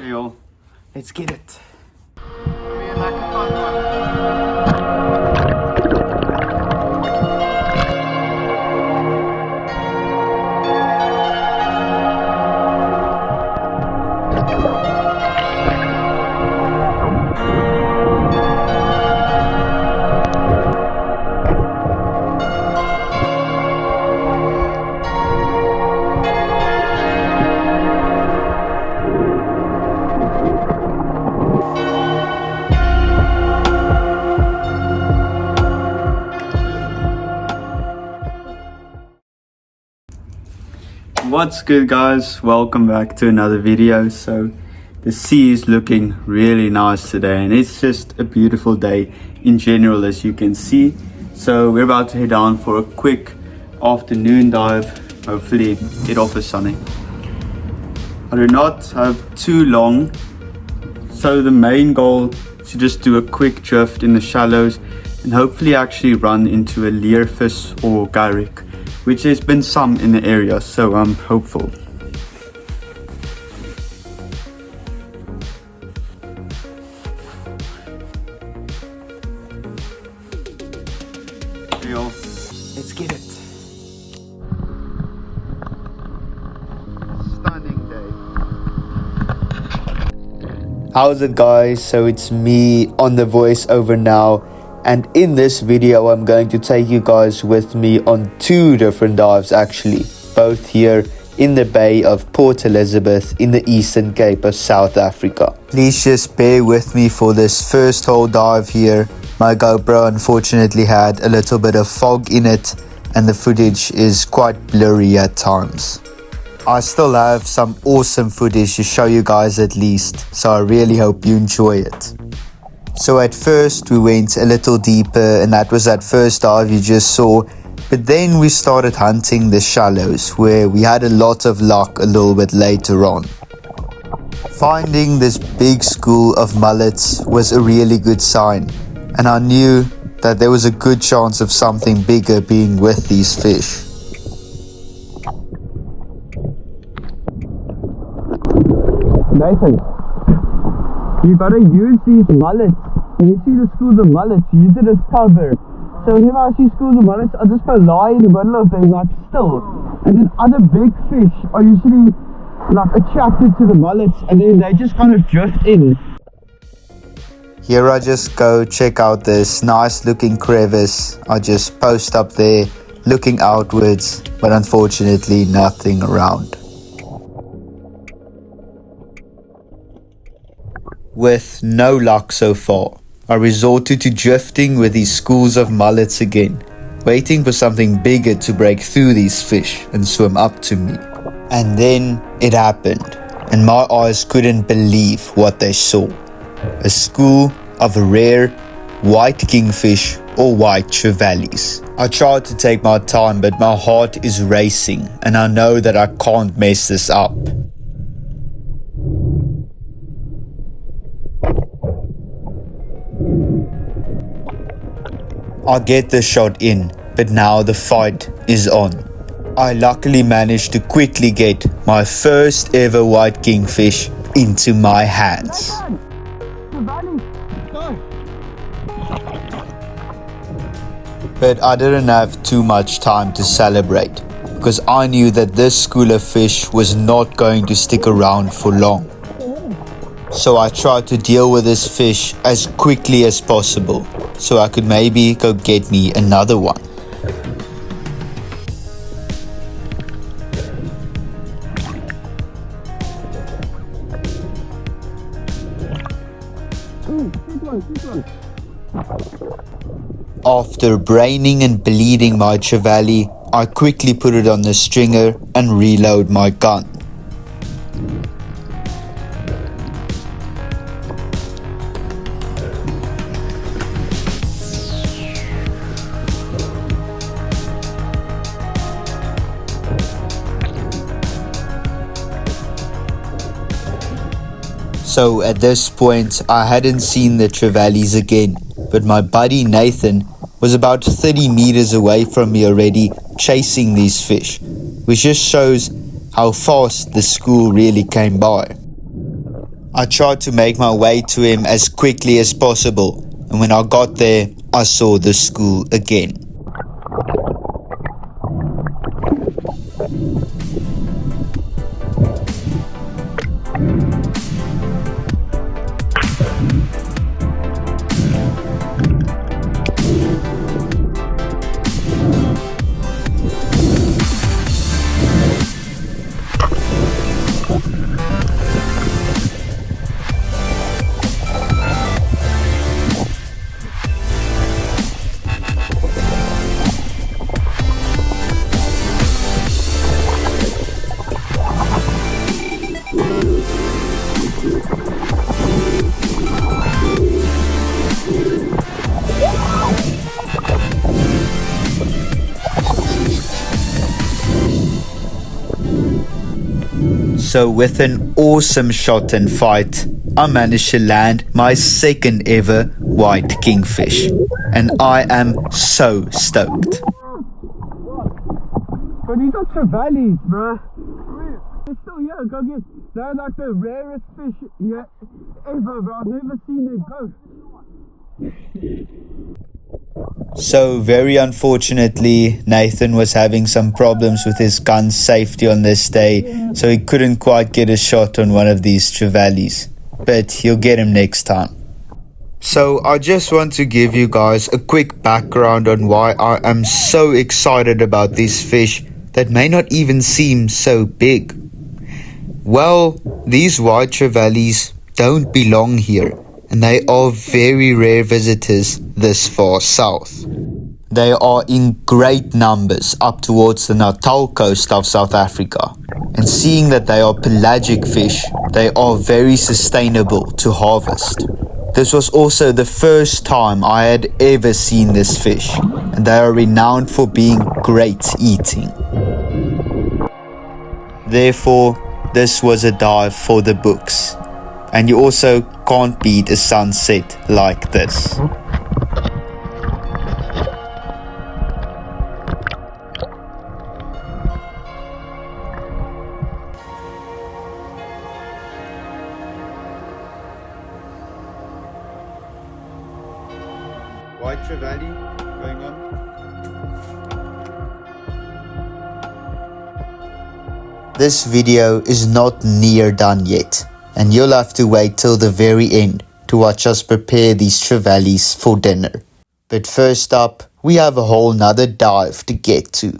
Chill. Let's get it. What's good, guys? Welcome back to another video. So the sea is looking really nice today, and it's just a beautiful day in general, as you can see. So we're about to head down for a quick afternoon dive, hopefully get off the sunny. I do not have too long, so the main goal is to just do a quick drift in the shallows and hopefully actually run into a Leervis or Garrick, which has been some in the area, so I'm hopeful. Let's get it. Stunning day. How's it, guys? So it's me on the voiceover now. And in this video, I'm going to take you guys with me on two different dives actually, both here in the Bay of Port Elizabeth in the Eastern Cape of South Africa. Please just bear with me for this first hole dive here. My GoPro unfortunately had a little bit of fog in it and the footage is quite blurry at times. I still have some awesome footage to show you guys at least, so I really hope you enjoy it. So at first we went a little deeper, and that was that first dive you just saw, but then we started hunting the shallows where we had a lot of luck a little bit later on. Finding this big school of mullets was a really good sign, and I knew that there was a good chance of something bigger being with these fish. Nathan, you gotta use these mullets. When you see the schools of mullets, use it as cover. So whenever I see schools of mullets, I just go lie in the middle of them like still. And then other big fish are usually like attracted to the mullets, and then they just kind of drift in. Here I just go check out this nice looking crevice. I just post up there looking outwards, but unfortunately nothing around. With no luck so far, I resorted to drifting with these schools of mullets again, waiting for something bigger to break through these fish and swim up to me. And then it happened, and my eyes couldn't believe what they saw. A school of rare White Kingfish or White Trevallies. I tried to take my time, but my heart is racing and I know that I can't mess this up. I get the shot in, but now the fight is on. I luckily managed to quickly get my first ever White Kingfish into my hands. But I didn't have too much time to celebrate, because I knew that this school of fish was not going to stick around for long. So I tried to deal with this fish as quickly as possible, so I could maybe go get me another one. After braining and bleeding my trevally, I quickly put it on the stringer and reload my gun. So at this point I hadn't seen the Trevallies again, but my buddy Nathan was about 30 meters away from me already chasing these fish, which just shows how fast the school really came by. I tried to make my way to him as quickly as possible, and when I got there, I saw the school again. So with an awesome shot and fight, I managed to land my second ever white kingfish, and I am so stoked. But these are Trevallies, bruh. They're still here, go get. They're like the rarest fish here ever, bro. I've never seen them go. So very unfortunately, Nathan was having some problems with his gun safety on this day, so he couldn't quite get a shot on one of these Trevallies, but he'll get him next time. So I just want to give you guys a quick background on why I am so excited about these fish that may not even seem so big. Well, these white Trevallies don't belong here, and they are very rare visitors this far south. They are in great numbers up towards the Natal coast of South Africa, and seeing that they are pelagic fish, they are very sustainable to harvest. This was also the first time I had ever seen this fish, and they are renowned for being great eating. Therefore, this was a dive for the books, and you also can't beat a sunset like this. White Trevallie going on. This video is not near done yet, and you'll have to wait till the very end to watch us prepare these Trevallies for dinner. But first up, we have a whole nother dive to get to.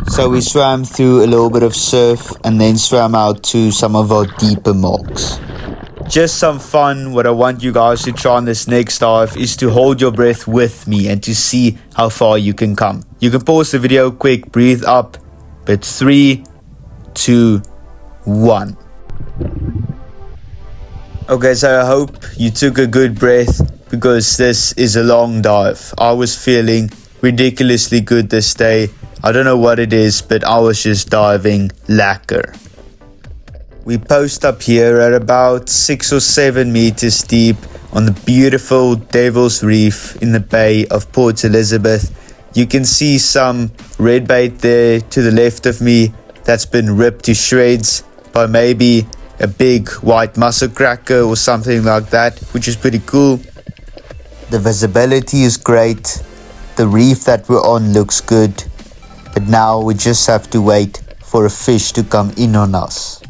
So we swam through a little bit of surf and then swam out to some of our deeper marks. Just some fun. What I want you guys to try on this next dive is to hold your breath with me and to see how far you can come. You can pause the video quick, breathe up, but 3, 2, 1. Okay, so I hope you took a good breath because this is a long dive. I was feeling ridiculously good this day. I don't know what it is, but I was just diving lacquer. We post up here at about 6 or 7 meters deep on the beautiful Devil's Reef in the Bay of Port Elizabeth. You can see some red bait there to the left of me that's been ripped to shreds by maybe a big white mussel cracker or something like that, which is pretty cool. The visibility is great. The reef that we're on looks good. But now we just have to wait for a fish to come in on us.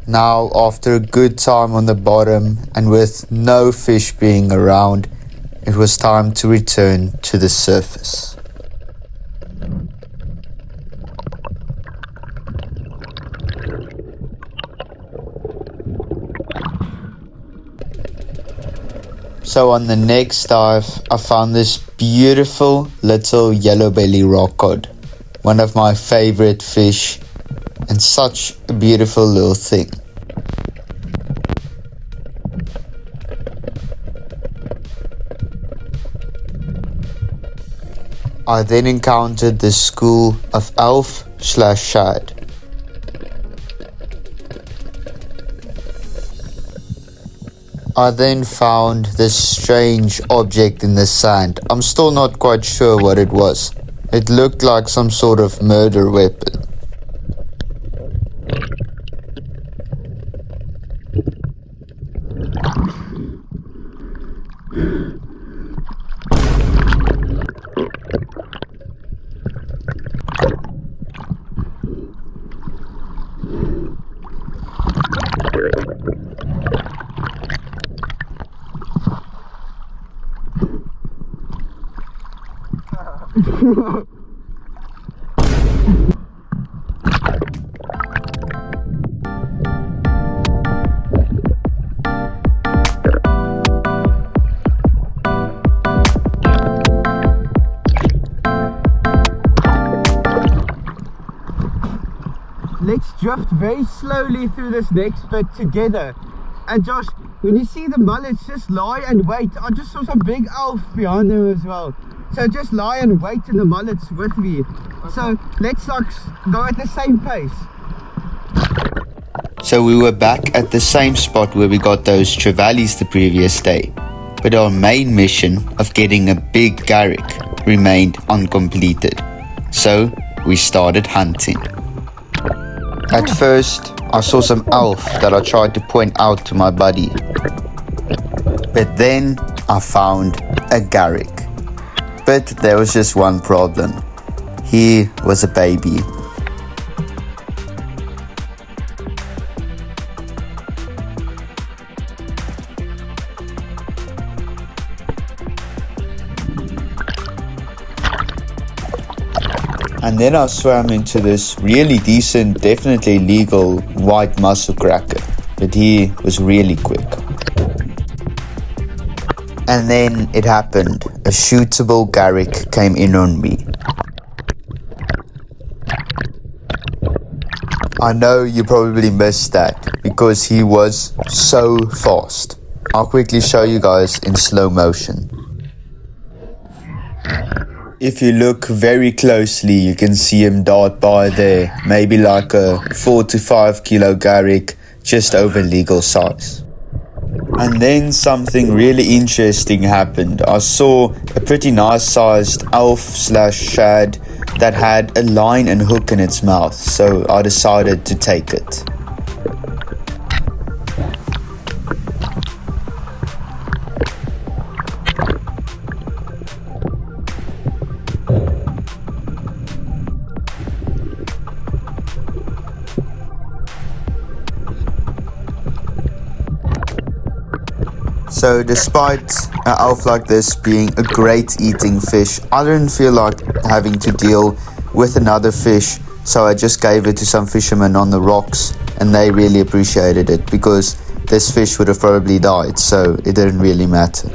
Now, after a good time on the bottom and with no fish being around, it was time to return to the surface. So on the next dive, I found this beautiful little Yellowbelly Rockcod. One of my favorite fish and such a beautiful little thing. I then encountered this school of elf/shad. I then found this strange object in the sand. I'm still not quite sure what it was. It looked like some sort of murder weapon. Let's drift very slowly through this next bit together. And Josh, when you see the mullets, just lie and wait. I just saw some big elf behind them as well. So just lie and wait in the mullets with me. Okay. So let's like go at the same pace. So we were back at the same spot where we got those Trevallies the previous day. But our main mission of getting a big Garrick remained uncompleted. So we started hunting. At first, I saw some elf that I tried to point out to my buddy. But then I found a Garrick. But there was just one problem. He was a baby. And then I swam into this really decent, definitely legal white mussel cracker. But he was really quick. And then it happened. A shootable Garrick came in on me. I know you probably missed that because he was so fast. I'll quickly show you guys in slow motion. If you look very closely, you can see him dart by there. Maybe like a 4 to 5 kilo Garrick, just over legal size. And then something really interesting happened. I saw a pretty nice sized elf/shad that had a line and hook in its mouth, so I decided to take it. So despite an elf like this being a great eating fish, I didn't feel like having to deal with another fish, so I just gave it to some fishermen on the rocks and they really appreciated it because this fish would have probably died, so it didn't really matter.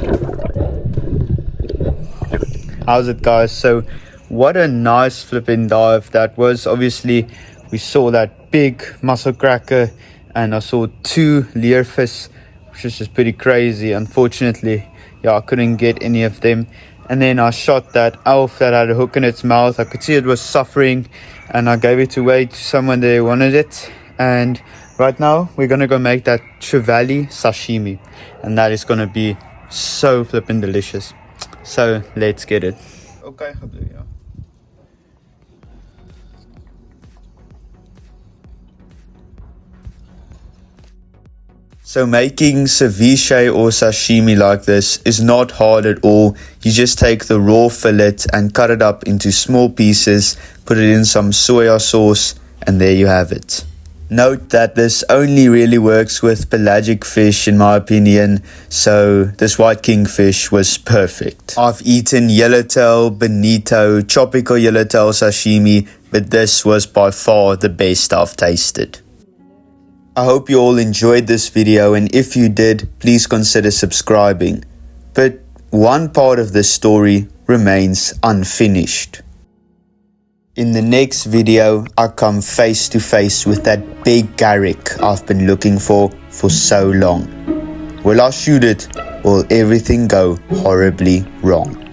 How's it, guys? So what a nice flipping dive that was. Obviously we saw that big mussel cracker and I saw 2 Leervis, which is just pretty crazy. Unfortunately, yeah, I couldn't get any of them. And then I shot that elf that had a hook in its mouth. I could see it was suffering and I gave it away to someone that wanted it. And right now we're gonna go make that Trevallie sashimi, and that is gonna be so flippin' delicious. So let's get it. Okay, yeah. So making ceviche or sashimi like this is not hard at all. You just take the raw fillet and cut it up into small pieces, put it in some soya sauce, and there you have it. Note that this only really works with pelagic fish in my opinion, so this white kingfish was perfect. I've eaten yellowtail, bonito, tropical yellowtail sashimi, but this was by far the best I've tasted. I hope you all enjoyed this video, and if you did, please consider subscribing. But one part of the story remains unfinished. In the next video, I come face to face with that big Garrick I've been looking for so long. Will I shoot it, or will everything go horribly wrong?